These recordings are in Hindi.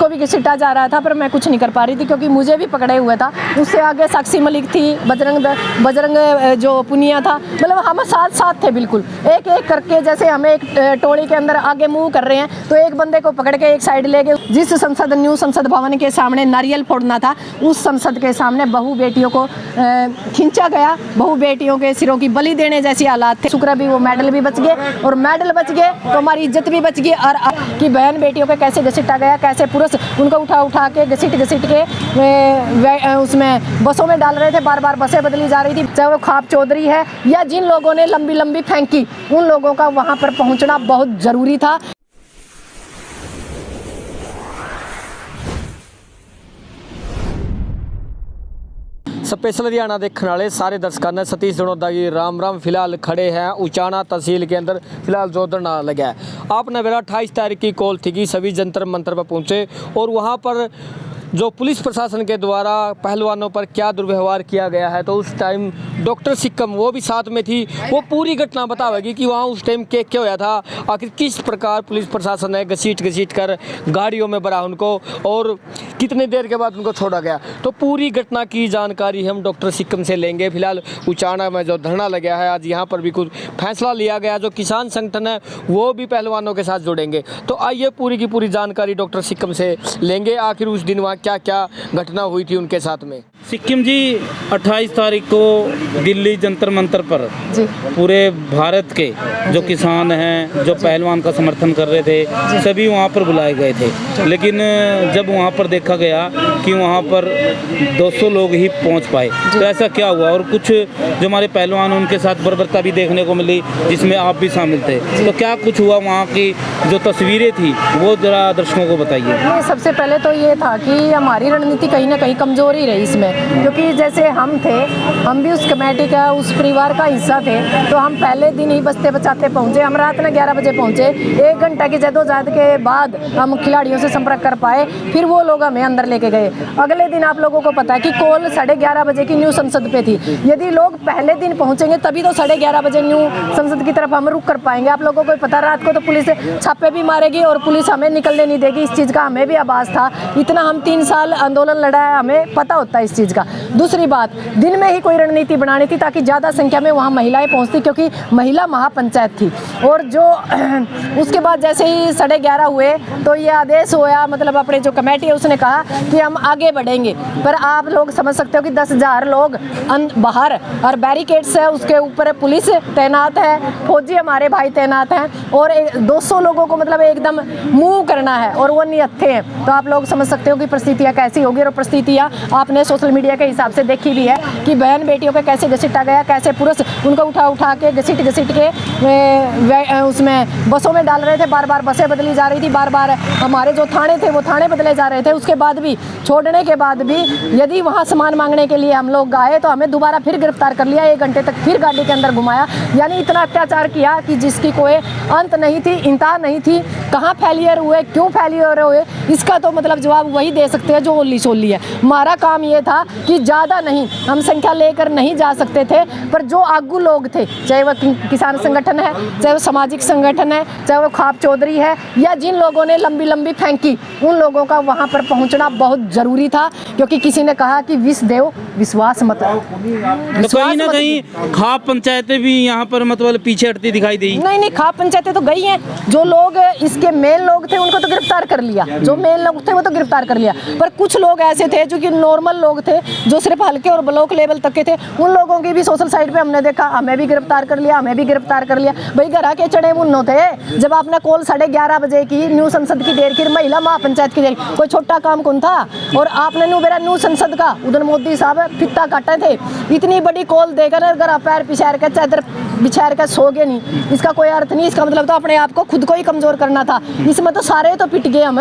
उसको भी घसीटा जा रहा था, पर मैं कुछ नहीं कर पा रही थी क्योंकि मुझे भी पकड़े हुए था। उससे आगे साक्षी मलिक थी, बजरंग जो पुनिया था, मतलब हम साथ साथ थे बिल्कुल। एक एक करके जैसे हमें एक टोली के अंदर आगे मूव कर रहे हैं तो एक बंदे को पकड़ के एक साइड ले गए। जिस न्यू संसद भवन के सामने नारियल फोड़ना था, उस संसद के सामने बहू बेटियों को खींचा गया, बहू बेटियों के सिरों की बलि देने जैसी हालात थे। शुक्र भी वो मेडल भी बच गए, और मेडल बच गए तो हमारी इज्जत भी बच गई। और कि बहन बेटियों को कैसे घसीटा गया, कैसे पुरुष उनको उठा के घसीट के उसमें बसों में डाल रहे थे, बार बार बसें बदली जा रही थी। चाहे वो ख्वाब चौधरी है या जिन लोगों ने लंबी लंबी फेंकी, उन लोगों का वहाँ पर पहुँचना बहुत ज़रूरी था। स्पेशल हरियाणा देखने वाले सारे दर्शकों ने सतीश जनोदा की राम राम। फिलहाल खड़े हैं उचाना तहसील के अंदर, फिलहाल जो धरना लगा है। आपने मेरा 28 तारीख की कॉल थी कि सभी जंतर मंतर पर पहुंचे और वहां पर जो पुलिस प्रशासन के द्वारा पहलवानों पर क्या दुर्व्यवहार किया गया है, तो उस टाइम डॉक्टर सिक्कम वो भी साथ में थी। वो पूरी घटना बतावेगी कि वहाँ उस टाइम क्या होया था, आखिर किस प्रकार पुलिस प्रशासन ने घसीट कर गाड़ियों में भरा उनको और कितने देर के बाद उनको छोड़ा गया। तो पूरी घटना की जानकारी हम डॉक्टर सिक्कम से लेंगे। फिलहाल उचाना में जो धरना लगा है, आज यहाँ पर भी कुछ फैसला लिया गया। जो किसान संगठन है वो भी पहलवानों के साथ जुड़ेंगे। तो आइए पूरी की पूरी जानकारी डॉक्टर सिक्कम से लेंगे, आखिर उस दिन वहाँ क्या क्या घटना हुई थी उनके साथ में। सिक्किम जी 28 तारीख को दिल्ली जंतर मंतर पर पूरे भारत के जो किसान हैं, जो पहलवान का समर्थन कर रहे थे, सभी वहाँ पर बुलाए गए थे। लेकिन जब वहाँ पर देखा गया कि वहाँ पर 200 लोग ही पहुँच पाए, तो ऐसा क्या हुआ। और कुछ जो हमारे पहलवान उनके साथ बर्बरता भी देखने को मिली, जिसमें आप भी शामिल थे। तो क्या कुछ हुआ, वहाँ की जो तस्वीरें थी वो जरा दर्शकों को बताइए। सबसे पहले तो ये था कि हमारी रणनीति कहीं ना कहीं कमजोर ही रही इसमें, क्योंकि जैसे हम थे, हम भी उस कमेटी का, उस परिवार का हिस्सा थे। तो हम पहले दिन ही बचते बचाते पहुंचे। हम रात में 11 बजे पहुंचे। 1 घंटा की जद्दोजहद के बाद हम खिलाड़ियों से संपर्क कर पाए, फिर वो लोग हमें अंदर लेके गए। अगले दिन आप लोगों को पता है कि कॉल 11:30 बजे की न्यू संसद पे थी। यदि लोग पहले दिन पहुंचेंगे तभी तो 11:30 बजे न्यू संसद की तरफ हम रुक कर पाएंगे। आप लोगों को पता, रात को तो पुलिस छापे भी मारेगी और पुलिस हमें निकलने नहीं देगी। इस चीज़ का हमें भी आभास था। इतना हम 3 साल आंदोलन लड़ा है, हमें पता होता है इस चीज़ का। दूसरी बात, दिन में ही कोई रणनीति बनानी थी ताकि ज़्यादा संख्या में वहाँ महिलाएं पहुँचती, क्योंकि महिला महापंचायत थी। और जो उसके बाद जैसे ही 11:30 हुए तो ये आदेश हुआ, मतलब अपने जो कमेटी है उसने कहा कि हम आगे बढ़ेंगे। पर आप लोग समझ सकते हो कि 10,000 लोग बाहर और बैरिकेड्स है, उसके ऊपर पुलिस तैनात है, फौजी हमारे भाई तैनात हैं, और 200 लोगों को मतलब एकदम मूव करना है और वो निहत्थे हैं। तो आप लोग समझ सकते हो कि परिस्थितियाँ कैसी होगी। और परिस्थितियाँ आपने सोशल मीडिया के हिसाब से देखी भी है कि बहन बेटियों को कैसे घसीटा गया, कैसे पुरुष उनको उठा के घसीट के उसमें बसों में डाल रहे थे, बार बार बसें बदली जा रही थी, बार बार हमारे जो थाने थे वो थाने बदले जा रहे थे। उसके बाद भी, छोड़ने के बाद भी, यदि वहाँ सामान मांगने के लिए हम लोग आए तो हमें दोबारा फिर गिरफ्तार कर लिया। 1 घंटे तक फिर गाड़ी के अंदर घुमाया। यानी इतना अत्याचार किया कि जिसकी कोई अंत नहीं थी, इंतहा नहीं थी। कहाँ फेलियर हुए, क्यों फेलियर हुए, इसका तो मतलब जवाब वही दे सकते हैं जो ओली सोली है। हमारा काम ये था कि ज़्यादा नहीं, हम संख्या लेकर नहीं जा सकते थे, पर जो आगू लोग थे, चाहे वह किसान संगठन है, चाहे वो सामाजिक संगठन है, चाहे वो ख्वाब चौधरी है, या जिन लोगों ने लंबी लंबी फेंकी, उन लोगों का वहाँ पर पहुँचना बहुत ज़रूरी था। क्योंकि किसी ने कहा कि विष देव विश्वास मत। तो कहीं ना कहीं खाप पंचायतें भी यहाँ पर मतलब पीछे हटती दिखाई दी। नहीं, खाप पंचायतें तो गई हैं। जो लोग इसके मेन लोग थे उनको तो गिरफ्तार कर लिया, जो मेन लोग थे वो तो गिरफ्तार कर लिया। पर कुछ लोग ऐसे थे जो कि नॉर्मल लोग थे, जो सिर्फ हल्के और ब्लॉक लेवल तक के थे, उन लोगों की भी सोशल साइट पे हमने देखा, हमें भी गिरफ्तार कर लिया, हमें भी गिरफ्तार कर लिया। भाई घर के चढ़े मुन्नो थे। जब आपने कॉल 11:30 बजे की न्यू संसद की देर की, महिला महापंचायत की देर, कोई छोटा काम कौन था। और आपने न्यू संसद का उधर मोदी साहब फित्ता काटे थे। इतनी बड़ी कॉल देकर अगर आप पैर पिछाड़ कर चादर बिछाड़ कर सोगे नहीं, इसका कोई अर्थ नहीं। इसका मतलब तो अपने आप को खुद को ही कमजोर करना था। इसमें तो सारे तो पिट गए हम,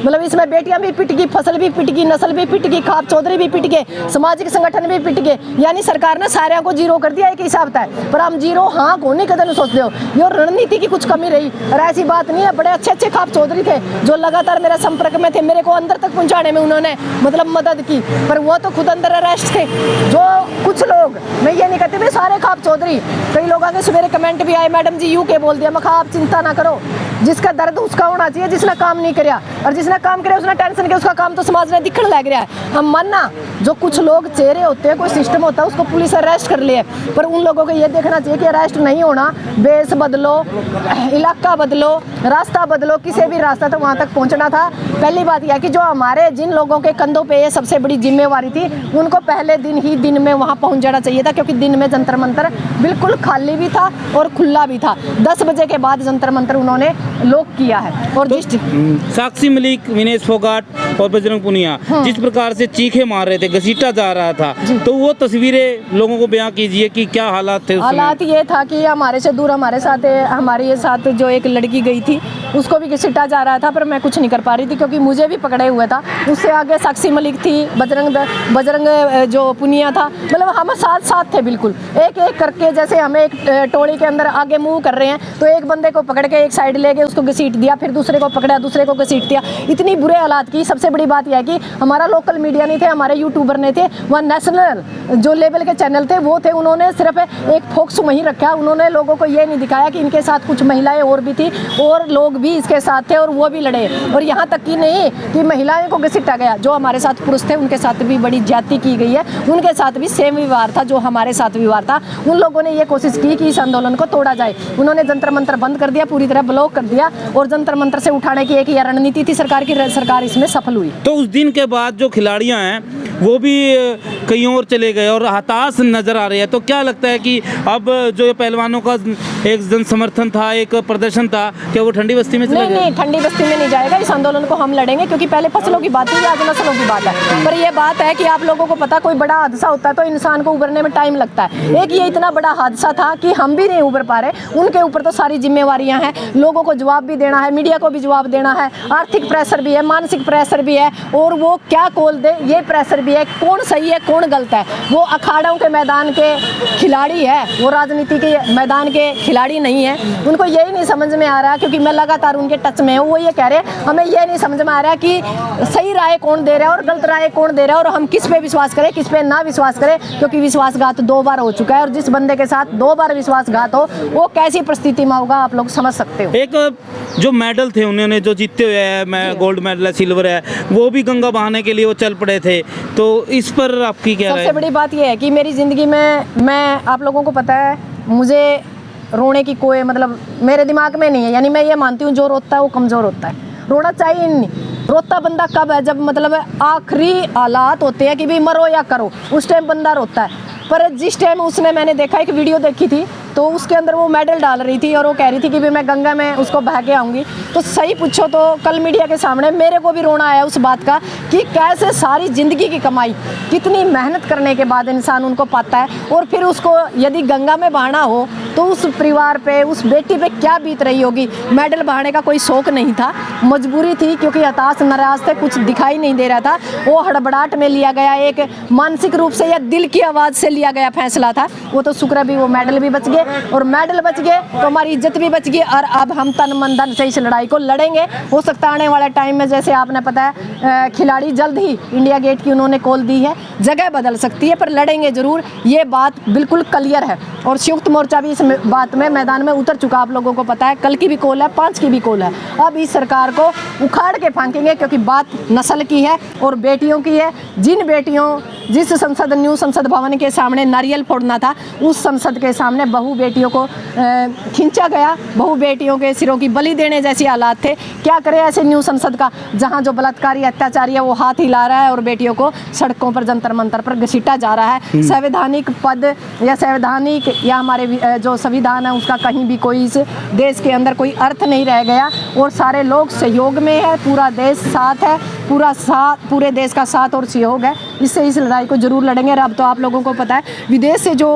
मतलब इसमें बेटियां भी पिट गई, फसल भी पिट गई, नस्ल भी पिट गई, खाप चौधरी भी पिट पिट गए, सामाजिक संगठन भी पिट गए, यानी सरकार ने सारे को जीरो कर दिया एक हिसाब था। पर हम जीरो हाँ को नहीं कदम सोचते हो, ये रणनीति की कुछ कमी रही। और ऐसी बात नहीं है, बड़े अच्छे अच्छे खाप चौधरी थे जो लगातार मेरे संपर्क में थे, मेरे को अंदर तक पहुंचाने में उन्होंने मतलब मदद की, पर वो तो खुद अंदर अरेस्ट थे। जो कुछ लोग, मैं ये नहीं कहती भाई सारे खाप चौधरी, कई लोगों के सवेरे कमेंट भी आए, मैडम जी यूके बोल दिया। मैं कहा आप चिंता ना करो, जिसका दर्द उसका होना चाहिए, जिसने काम नहीं किया, और जिसने काम किया उसने टेंशन किया, उसका काम तो समाज ने दिखने लग रहा है। हम मानना जो कुछ लोग चेहरे होते हैं, कोई सिस्टम होता है, उसको पुलिस अरेस्ट कर ले, पर उन लोगों को ये देखना चाहिए कि अरेस्ट नहीं होना, बेस बदलो, इलाका बदलो, रास्ता बदलो, किसी भी रास्ता तो वहाँ तक पहुँचना था। पहली बात यह कि जो हमारे जिन लोगों के कंधों पे ये सबसे बड़ी जिम्मेवारी थी, उनको पहले दिन में वहाँ पहुँच जाना चाहिए था, क्योंकि दिन में जंतर मंतर बिल्कुल खाली भी था और खुला भी था। 10 बजे के बाद जंतर मंतर उन्होंने लॉक किया है। और तो साक्षी मलिक, विनेश फोगाट और बजरंग पुनिया जिस प्रकार से चीखे मार रहे थे, घसीटा जा रहा था, तो वो तस्वीरें लोगों को बयां कीजिए कि क्या हालात थे उस समय? हालात ये था कि हमारे से दूर हमारे साथ जो एक लड़की गई थी उसको भी घसीटा जा रहा था, पर मैं कुछ नहीं कर पा रही थी क्योंकि मुझे भी पकड़े हुए था। उससे आगे साक्षी मलिक थी, बजरंग जो पुनिया था, मतलब हम साथ थे बिल्कुल, एक एक करके। जैसे हमें एक टोली के अंदर आगे मूव कर रहे हैं तो एक बंदे को पकड़ के एक साइड ले गए, उसको घसीट दिया, फिर दूसरे को पकड़ा, दूसरे को घसीट दिया। इतनी बुरे हालात की। सबसे बड़ी बात यह है कि हमारा लोकल मीडिया नहीं थे, हमारे यूट्यूबर नहीं थे, वह नेशनल जो लेवल के चैनल थे वो थे। उन्होंने सिर्फ एक फोकस वहीं रखा, उन्होंने लोगों को ये नहीं दिखाया कि इनके साथ कुछ महिलाएं और भी थी और लोग भी इसके साथ थे और वो भी लड़े। और यहाँ तक कि नहीं कि महिलाएं को घसीटा गया, जो हमारे साथ पुरुष थे उनके साथ भी बड़ी ज्यादती की गई है, उनके साथ भी सेम व्यवहार था जो हमारे साथ व्यवहार था। उन लोगों ने ये कोशिश की कि इस आंदोलन को तोड़ा जाए। उन्होंने जंतर मंतर बंद कर दिया, पूरी तरह ब्लॉक कर दिया, और जंतर मंतर से उठाने की एक रणनीति थी सरकार की, सरकार इसमें सफल हुई। तो उस दिन के बाद जो खिलाड़ियां हैं वो भी कहीं और चले गए और हताश नजर आ रहे हैं, तो क्या लगता है कि अब जो पहलवानों का एक जन समर्थन था, एक प्रदर्शन था, क्या वो ठंडी बस्ती में चले गए? नहीं, ठंडी बस्ती में नहीं जाएगा। इस आंदोलन को हम लड़ेंगे, क्योंकि पहले फसलों की बात थी, आज नस्लों की बात है। पर यह बात है कि आप लोगों को पता, कोई बड़ा हादसा होता है तो इंसान को उभरने में टाइम लगता है। एक ये इतना बड़ा हादसा था कि हम भी नहीं उभर पा रहे, उनके ऊपर तो सारी जिम्मेवारियां हैं, लोगों को जवाब भी देना है, मीडिया को भी जवाब देना है, आर्थिक प्रेशर भी है, मानसिक प्रेशर भी है, और वो क्या कॉल दे ये प्रेशर भी है, कौन सही है कौन गलत है। वो अखाड़ों के मैदान के खिलाड़ी है, वो राजनीति के मैदान के खिलाड़ी नहीं है। उनको यही नहीं समझ में आ रहा, क्योंकि मैं लगातार उनके टच में हूँ, वो ये कह रहे हैं हमें ये नहीं समझ में आ रहा कि सही राय कौन दे रहा है और गलत राय कौन दे रहा है, और हम किस पे विश्वास करें किस पे ना विश्वास करें, क्योंकि विश्वासघात 2 बार हो चुका है, और जिस बंदे के साथ 2 बार विश्वासघात हो वो कैसी परिस्थिति में होगा आप लोग समझ सकते हो। एक जो मेडल थे उन्होंने जो जीते हुए है, मैं गोल्ड मेडल है, सिल्वर है, वो भी गंगा बहाने के लिए वो चल पड़े थे, तो इस पर आपकी क्या राय? सबसे बड़ी बात यह है कि मेरी ज़िंदगी में, मैं आप लोगों को पता है, मुझे रोने की कोई मतलब मेरे दिमाग में नहीं है। यानी मैं ये मानती हूँ जो रोता है वो कमज़ोर होता है, रोना चाहिए नहीं। रोता बंदा कब है? जब मतलब आखिरी हालात होते हैं कि भाई मरो या करो, उस टाइम बंदा रोता है। पर जिस टाइम उसने, मैंने देखा एक वीडियो देखी थी तो उसके अंदर वो मेडल डाल रही थी और वो कह रही थी कि भाई मैं गंगा में उसको बहा के आऊँगी, तो सही पूछो तो कल मीडिया के सामने मेरे को भी रोना आया उस बात का कि कैसे सारी ज़िंदगी की कमाई, कितनी मेहनत करने के बाद इंसान उनको पाता है, और फिर उसको यदि गंगा में बहाना हो तो उस परिवार पे, उस बेटी पे क्या बीत रही होगी। मेडल बहाने का कोई शौक नहीं था, मजबूरी थी, क्योंकि हताश नाराज थे, कुछ दिखाई नहीं दे रहा था। वो हड़बड़ाहट में लिया गया, एक मानसिक रूप से या दिल की आवाज़ से लिया गया फैसला था। वो तो शुक्र भी वो मेडल भी बच गए, और मेडल बच गए तो हमारी इज्जत भी बच गई, और अब हम तन मन धन से इस लड़ाई को लड़ेंगे। हो सकता है आने वाले टाइम में, जैसे आपने पता है खिलाड़ी जल्द ही इंडिया गेट की उन्होंने कॉल दी है, जगह बदल सकती है, पर लड़ेंगे जरूर, ये बात बिल्कुल क्लियर है। और संयुक्त मोर्चा भी इस बात में मैदान में उतर चुका, आप लोगों को पता है। कल की भी कॉल है, 5 की भी कॉल है। अब इस सरकार को उखाड़ के फेंकेंगे, क्योंकि बात नस्ल की है और बेटियों की है। जिन बेटियों, जिस संसद, न्यू संसद भवन के सामने नारियल फोड़ना था, उस संसद के सामने बहु बेटियों को खींचा गया, बहु बेटियों के सिरों की बलि देने जैसे हालात थे। क्या करे ऐसे न्यू संसद का, जहां जो बलात्कारी अत्याचारी है वो हाथ हिला रहा है और बेटियों को सड़कों पर जंतर मंतर पर घसीटा जा रहा है। संवैधानिक पद या संवैधानिक या हमारे जो संविधान है उसका कहीं भी कोई इस देश के अंदर कोई अर्थ नहीं रह गया, और सारे लोग सहयोग में है, पूरा देश साथ है, पूरे देश का साथ और सहयोग है। इससे इस लड़ाई को जरूर लड़ेंगे। और अब तो आप लोगों को पता है विदेश से जो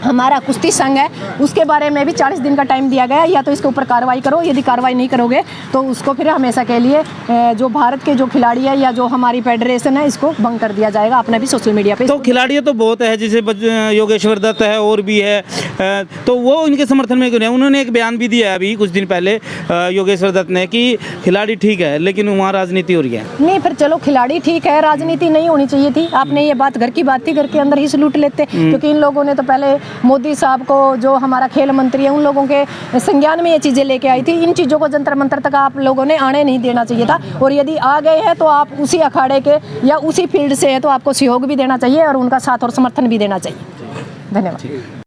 हमारा कुश्ती संघ है उसके बारे में भी 40 दिन का टाइम दिया गया है, या तो इसके ऊपर कार्रवाई करो, यदि कार्रवाई नहीं करोगे तो उसको फिर हमेशा के लिए जो भारत के जो खिलाड़ी है या जो हमारी फेडरेशन है इसको भंग कर दिया जाएगा अपने भी सोशल मीडिया पे। तो खिलाड़ी तो बहुत है, जैसे योगेश्वर दत्त है और भी है, तो वो इनके समर्थन में क्यों नहीं? उन्होंने एक बयान भी दिया है अभी कुछ दिन पहले योगेश्वर दत्त ने कि खिलाड़ी ठीक है लेकिन वहाँ राजनीति हो रही है। नहीं, फिर चलो खिलाड़ी ठीक है, राजनीति नहीं होनी चाहिए थी। आपने ये बात घर की बात थी, घर के अंदर ही से लूट लेते, क्योंकि इन लोगों ने तो पहले मोदी साहब को, जो हमारा खेल मंत्री है, उन लोगों के संज्ञान में ये चीज़ें लेके आई थी। इन चीज़ों को जंतर मंतर तक आप लोगों ने आने नहीं देना चाहिए था, और यदि आ गए हैं तो आप उसी अखाड़े के या उसी फील्ड से है तो आपको सहयोग भी देना चाहिए और उनका साथ और समर्थन भी देना चाहिए। धन्यवाद।